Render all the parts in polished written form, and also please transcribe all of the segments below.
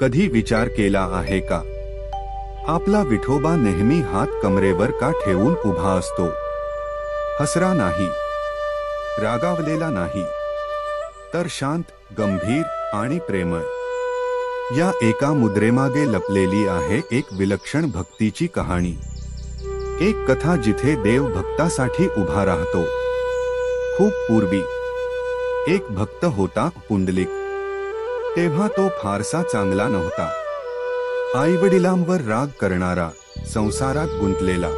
कधी विचार केला आहे का, आपला विठोबा नेहमी हात कमरेवर का ठेवून उभा असतो? हसरा नाही, रागावलेला नाही, तर शांत, गंभीर आणि प्रेमळ. या एका मुद्रेमागे लपलेली आहे एक विलक्षण भक्तीची कहाणी. एक कथा जिथे देव भक्तासाठी उभा राहतो. खूप पूर्वी एक भक्त होता, पुंडलिक. तेव्हा तो फारसा चांगला नव्हता. आईवडिलांवर राग करणारा, संसारात गुंतलेला.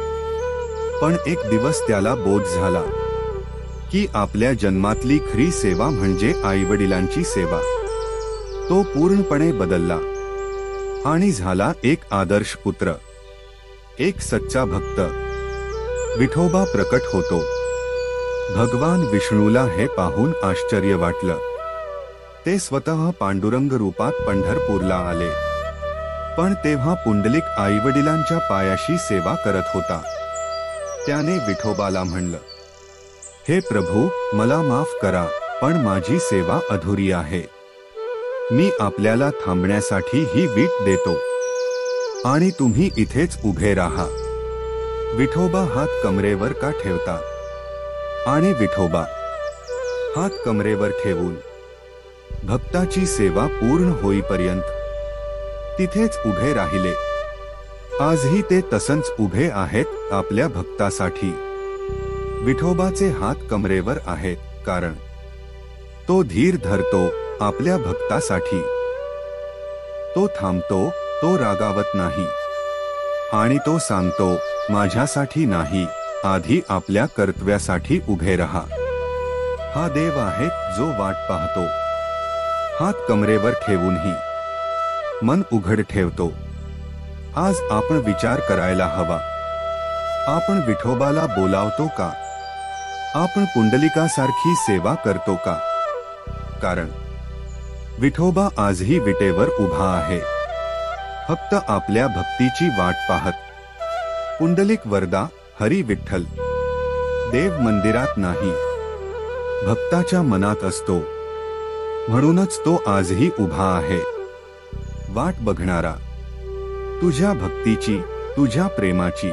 पण एक दिवस त्याला बोध झाला की आपल्या जन्मातली खरी सेवा म्हणजे आईवडिलांची सेवा. तो पूर्णपणे बदलला आणि झाला एक आदर्श पुत्र, एक सच्चा भक्त. विठोबा प्रकट होतो. भगवान विष्णूला हे पाहून आश्चर्य वाटलं. ते स्वतः पांडुरंग रूपात पंढरपूरला आले. पण तेव्हा पुंडलिक आईवडिलांच्या पायाशी सेवा करत होता. त्याने विठोबाला म्हणलं, हे प्रभू, मला माफ करा, पण माझी सेवा अधुरी आहे. मी आपल्याला थांबण्यासाठी ही वीट देतो आणि तुम्ही इथेच उभे राहा. विठोबा हात कमरेवर का ठेवतात? आणि विठोबा हात कमरेवर ठेवून भक्ताची सेवा पूर्ण होईपर्यंत तिथेच उभे राहिले. आजही ते तसंच उभे आहेत आपल्या भक्तासाठी. विठोबाचे हात कमरेवर आहेत कारण तो धीर धरतो आपल्या भक्तासाठी. तो थांबतो, तो रागावत नाही आणि तो सांगतो, माझ्यासाठी नाही, आधी आपल्या कर्तव्यासाठी उभे रहा. हा देव आहे जो वाट पाहतो. हात कमरेवर ठेवूनही मन उघड ठेवतो. आज आपण विचार करायला हवा, आपण विठोबाला बोलावतो का? आपण पुंडलिकासारखी सेवा करतो का? कारण विठोबा आजही विटेवर उभा आहे, फक्त आपल्या भक्तीची वाट पाहत. पुंडलिक वरदा, हरी विठ्ठल. देव मंदिरात नाही, भक्ताच्या मनात असतो. म्हणूनच तो आजही उभा आहे, वाट बघणारा. तुझ्या भक्तीची, तुझ्या प्रेमाची.